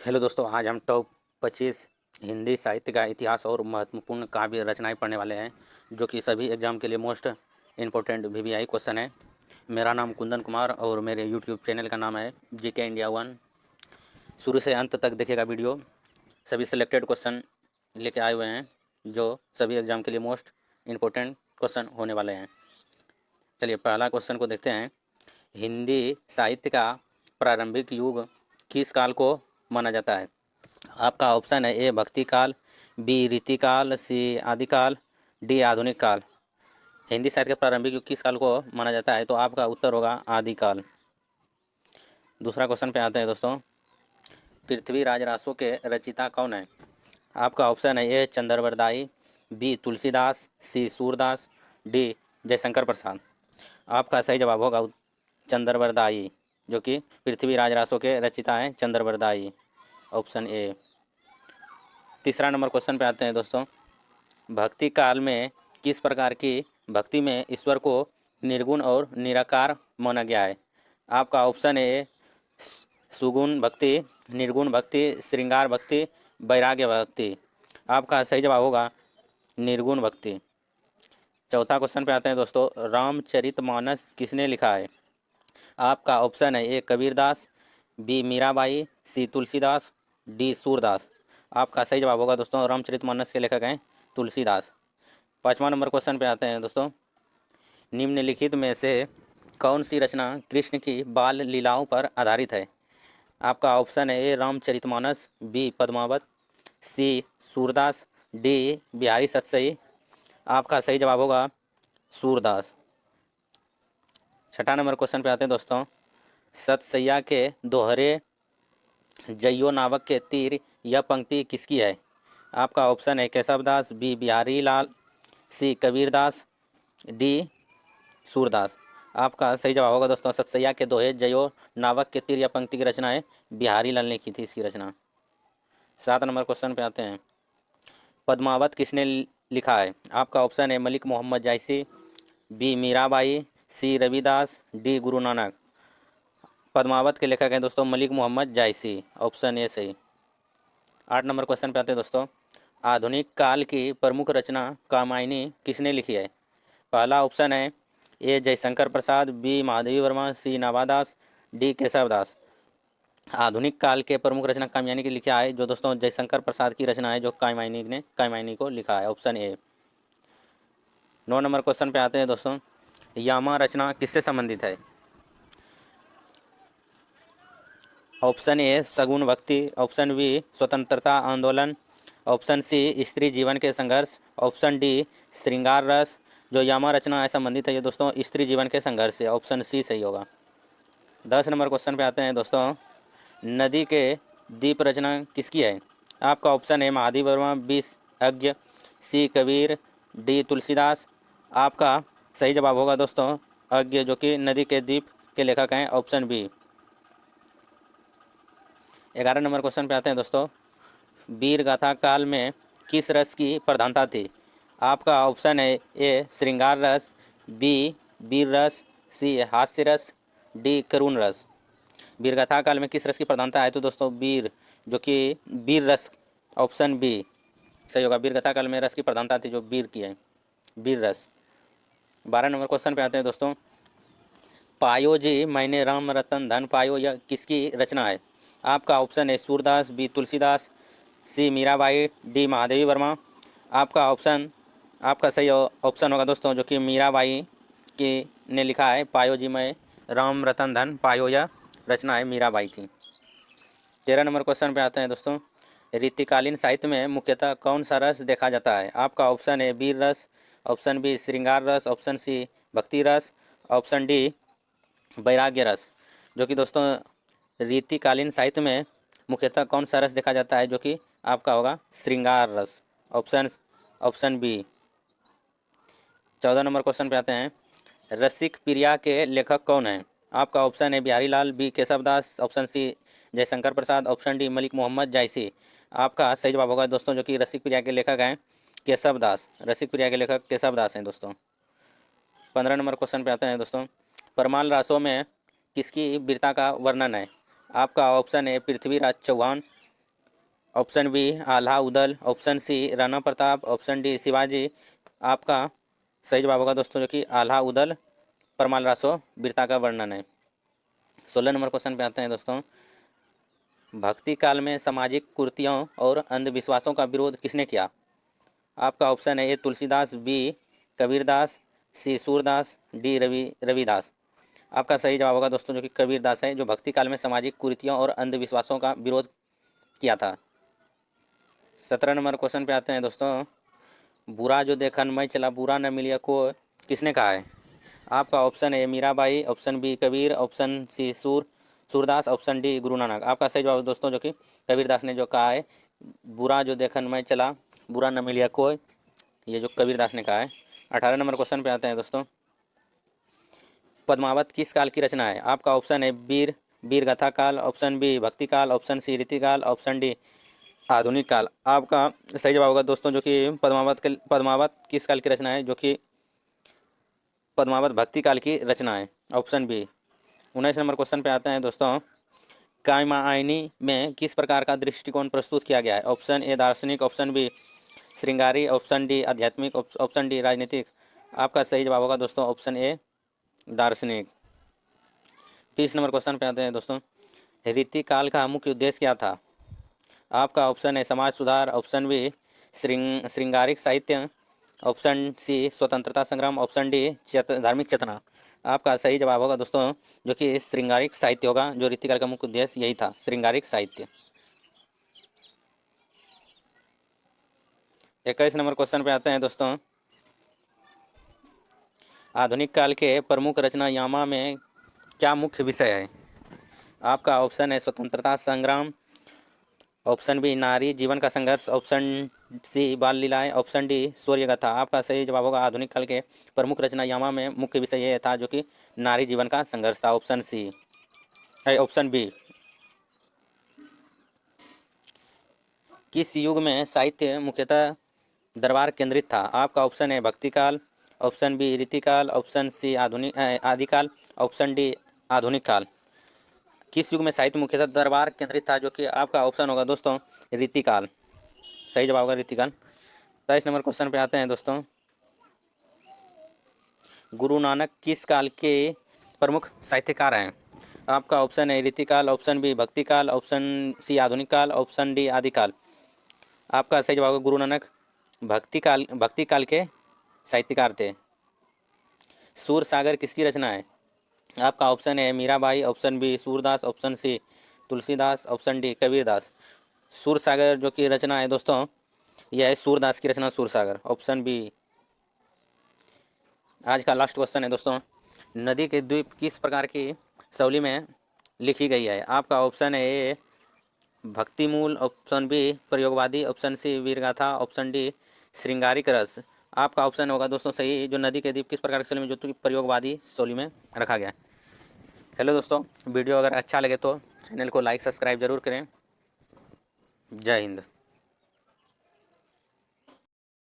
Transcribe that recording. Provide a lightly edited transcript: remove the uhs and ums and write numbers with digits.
Hello दोस्तों, आज हम टॉप 25 हिंदी साहित्य का इतिहास और महत्वपूर्ण काव्य रचनाएं पढ़ने वाले हैं, जो कि सभी एग्जाम के लिए मोस्ट इम्पोर्टेंट वीवीआई क्वेश्चन है। मेरा नाम कुंदन कुमार और मेरे यूट्यूब चैनल का नाम है जीके इंडिया 1। शुरू से अंत तक देखिएगा वीडियो। सभी सिलेक्टेड क्वेश्चन लेके आए हुए हैं, जो सभी एग्जाम के लिए मोस्ट इम्पोर्टेंट क्वेश्चन होने वाले हैं। चलिए पहला क्वेश्चन को देखते हैं। हिंदी साहित्य का प्रारंभिक युग किस काल को माना जाता है? आपका ऑप्शन है ए भक्ति काल, बी रीति काल, सी आदिकाल, डी आधुनिक काल। हिंदी साहित्य के प्रारंभिक युग किस काल को माना जाता है? तो आपका उत्तर होगा आदिकाल। दूसरा क्वेश्चन पे आते हैं दोस्तों। पृथ्वीराज रासो के रचिता कौन है? आपका ऑप्शन है ए चंद्रवरदाई, बी तुलसीदास, सी सूरदास, डी जयशंकर प्रसाद। आपका सही जवाब होगा चंद्रवरदाई, जो कि पृथ्वीराज रासो के रचिता हैं चंद्रवरदाई, ऑप्शन ए। तीसरा नंबर क्वेश्चन पे आते हैं दोस्तों। भक्ति काल में किस प्रकार की भक्ति में ईश्वर को निर्गुण और निराकार माना गया है? आपका ऑप्शन है सुगुण भक्ति, निर्गुण भक्ति, श्रृंगार भक्ति, वैराग्य भक्ति। आपका सही जवाब होगा निर्गुण भक्ति। चौथा क्वेश्चन पे आते हैं दोस्तों। रामचरितमानस किसने लिखा है? आपका ऑप्शन है ए कबीरदास, बी मीराबाई, सी तुलसीदास, डी सूरदास। आपका सही जवाब होगा दोस्तों रामचरितमानस के लेखक हैं तुलसीदास। पाँचवा नंबर क्वेश्चन पे आते हैं दोस्तों। निम्नलिखित में से कौन सी रचना कृष्ण की बाल लीलाओं पर आधारित है? आपका ऑप्शन है ए रामचरितमानस, बी पद्मावत, सी सूरदास, डी बिहारी सतसई। आपका सही जवाब होगा सूरदास। छठा नंबर क्वेश्चन पे आते हैं दोस्तों। सतसैया के दोहरे जइयो नावक के तीर यह पंक्ति किसकी है? आपका ऑप्शन है केशवदास, बी बिहारी लाल, सी कबीरदास, डी सूरदास। आपका सही जवाब होगा दोस्तों सतसैया के दोहे जयो नावक के तीर या पंक्ति की रचना है बिहारी लाल ने की थी इसकी रचना। 7 नंबर क्वेश्चन पे आते हैं। पद्मावत किसने लिखा है? आपका ऑप्शन है मलिक मोहम्मद जायसी, बी मीराबाई, सी रविदास, डी गुरु नानक। पद्मावत के लेखक हैं दोस्तों मलिक मोहम्मद जायसी, ऑप्शन ए सही। 8 नंबर क्वेश्चन पे आते हैं दोस्तों। आधुनिक काल की प्रमुख रचना कामायनी किसने लिखी है? पहला ऑप्शन है ए जयशंकर प्रसाद, बी महादेवी वर्मा, सी नावादास, डी केशवदास। आधुनिक काल के प्रमुख रचना कामायनी की लिखा है जो दोस्तों जयशंकर प्रसाद की रचना है, जो कामायनी ने कामायनी को लिखा है, ऑप्शन ए। 9 नंबर क्वेश्चन पे आते हैं दोस्तों। यामा रचना किससे संबंधित है? ऑप्शन ए सगुण भक्ति, ऑप्शन बी स्वतंत्रता आंदोलन, ऑप्शन सी स्त्री जीवन के संघर्ष, ऑप्शन डी श्रृंगार रस। जो यामा रचना है संबंधित है ये दोस्तों स्त्री जीवन के संघर्ष से, ऑप्शन सी सही होगा। 10 नंबर क्वेश्चन पे आते हैं दोस्तों। नदी के दीप रचना किसकी है? आपका ऑप्शन है महादेवी वर्मा, बी अज्ञ, सी कबीर, डी तुलसीदास। आपका सही जवाब होगा दोस्तों अज्ञ, जो कि नदी के दीप के लेखक हैं, ऑप्शन बी। 11 नंबर क्वेश्चन पे आते हैं दोस्तों। वीर गाथा काल में किस रस की प्रधानता थी? आपका ऑप्शन है ए श्रृंगार रस, बी वीर रस, सी हास्य रस, डी करुण रस। वीर गाथा काल में किस रस की प्रधानता है? तो दोस्तों वीर, जो कि वीर रस, ऑप्शन बी सही होगा। वीर गाथा काल में रस की प्रधानता थी जो वीर की है, वीर रस। 12 नंबर क्वेश्चन पे आते हैं दोस्तों। पायो जी मैंने राम रतन धन पायो यह किसकी रचना है? आपका ऑप्शन है सूरदास, बी तुलसीदास, सी मीराबाई, डी महादेवी वर्मा। आपका सही ऑप्शन होगा दोस्तों जो कि मीराबाई की ने लिखा है पायो जी मैं राम रतन धन पायो, यह रचना है मीराबाई की। 13 नंबर क्वेश्चन पे आते हैं दोस्तों। रीतिकालीन साहित्य में मुख्यतः कौन सा रस देखा जाता है? आपका ऑप्शन है वीर रस, ऑप्शन बी श्रृंगार रस, ऑप्शन सी भक्ति रस, ऑप्शन डी वैराग्य रस। जो कि दोस्तों रीतिकालीन साहित्य में मुख्यतः कौन सा रस देखा जाता है? जो कि आपका होगा श्रृंगार रस, ऑप्शन बी। 14 नंबर क्वेश्चन पे आते हैं। रसिक प्रिया के लेखक कौन है? आपका ऑप्शन है Bihari Lal, B Keshavdas, option C Jaishankar Prasad, option D Malik Muhammad Jayasi. आपका सही जवाब होगा दोस्तों जो कि रसिक प्रिया के लेखक हैं केशवदास। रसिक प्रिया के लेखक केशवदास हैं दोस्तों। 15 नंबर क्वेश्चन पे आते हैं दोस्तों। परमाल रासों में किसकी वीरता का वर्णन है? आपका ऑप्शन है Prithviraj Chauhan, option B Alha Udal, option C Rana Pratap, option D Shivaji. आपका सही जवाब होगा दोस्तों जो कि आल्हा उदल परमाल रासो वीरता का वर्णन है। 16 नंबर क्वेश्चन पे आते हैं दोस्तों। भक्ति काल में सामाजिक कुरीतियों और अंधविश्वासों का विरोध किसने किया? आपका ऑप्शन है ए तुलसीदास, बी कबीरदास, सी सूरदास, डी रविदास। आपका सही जवाब होगा दोस्तों जो कि कबीरदास है, जो भक्ति काल में सामाजिक कुरीतियों और अंधविश्वासों का विरोध किया था। 17 नंबर क्वेश्चन पे आते हैं दोस्तों। बुरा जो देखन मैं चला बुरा न मिलिया को किसने कहा है? आपका ऑप्शन है Mirabai, option B Kabir, option C Surdas, option D Guru Nanak. आपका सही जवाब दोस्तों जो कि कबीरदास ने जो कहा है, बुरा जो देखन मैं चला बुरा न मिलिया कोई, ये जो कबीरदास ने कहा है। 18 नंबर क्वेश्चन पे आते हैं दोस्तों। पद्मावत किस काल की रचना है? आपका ऑप्शन है वीर गाथा काल, ऑप्शन बी भक्ति काल, ऑप्शन सी रीति काल, ऑप्शन डी आधुनिक काल। आपका सही जवाब होगा दोस्तों जो कि पद्मावत किस काल की रचना है? जो कि पद्मावत भक्ति काल की रचना है, ऑप्शन बी। 19 नंबर क्वेश्चन पे आते हैं दोस्तों। कात्यायनी में किस प्रकार का दृष्टिकोण प्रस्तुत किया गया है? ऑप्शन ए दार्शनिक, ऑप्शन बी श्रृंगारी, ऑप्शन डी आध्यात्मिक, ऑप्शन डी राजनीतिक। आपका सही जवाब होगा दोस्तों ऑप्शन ए दार्शनिक। 30 नंबर क्वेश्चन पे आते हैं दोस्तों। रीति काल का मुख्य उद्देश्य क्या था? आपका ऑप्शन है समाज सुधार, ऑप्शन बी श्रृंगारिक साहित्य, ऑप्शन सी स्वतंत्रता संग्राम, ऑप्शन डी धार्मिक चेतना। आपका सही जवाब होगा दोस्तों जो कि श्रृंगारिक साहित्य होगा, जो रीतिकाल का मुख्य उद्देश्य यही था, श्रृंगारिक साहित्य। 21 नंबर क्वेश्चन पे आते हैं दोस्तों। आधुनिक काल के प्रमुख रचना यामा में क्या मुख्य विषय है? आपका ऑप्शन है स्वतंत्रता संग्राम, ऑप्शन बी नारी जीवन का संघर्ष, ऑप्शन सी बाल लीलाएं, ऑप्शन डी सूर्य गाथा। आपका सही जवाब होगा आधुनिक काल के प्रमुख रचना यामा में मुख्य विषय यह था जो कि नारी जीवन का संघर्ष था, ऑप्शन सी ऑप्शन बी। किस युग में साहित्य मुख्यतः दरबार केंद्रित था? आपका ऑप्शन है भक्ति काल, ऑप्शन बी रीतिकाल, ऑप्शन सी आधुनिक आदिकाल, ऑप्शन डी आधुनिक काल। किस युग में साहित्य मुख्यतः दरबार केंद्रित था? जो कि आपका ऑप्शन होगा दोस्तों रीतिकाल। सही जवाब होगा रीतिकाल। 23 नंबर क्वेश्चन पे आते हैं दोस्तों। गुरु नानक किस काल के प्रमुख साहित्यकार हैं? आपका ऑप्शन है रीतिकाल, ऑप्शन बी भक्ति काल, ऑप्शन सी आधुनिक काल, ऑप्शन डी आदिकाल। आपका सही जवाब होगा गुरु नानक भक्ति काल के साहित्यकार थे। सूर सागर किसकी रचना है? आपका ऑप्शन है Mirabai, option B Surdas, option C Tulsidas, option D Kabirdas. Sur Sagar जो की रचना है दोस्तों यह है सूरदास की रचना, सूर सागर, ऑप्शन बी। आज का लास्ट क्वेश्चन है दोस्तों। नदी के द्वीप किस प्रकार की शैली में लिखी गई है? आपका ऑप्शन है ए भक्ति मूल, ऑप्शन बी प्रयोगवादी, ऑप्शन सी वीरगाथा, ऑप्शन डी श्रृंगारिक रस। आपका ऑप्शन होगा दोस्तों सही, जो नदी के द्वीप किस प्रकार की शैली में, जो कि प्रयोगवादी शैली में रखा गया है। हेलो दोस्तों, वीडियो अगर अच्छा लगे तो चैनल को लाइक सब्सक्राइब जरूर करें। जय हिंद।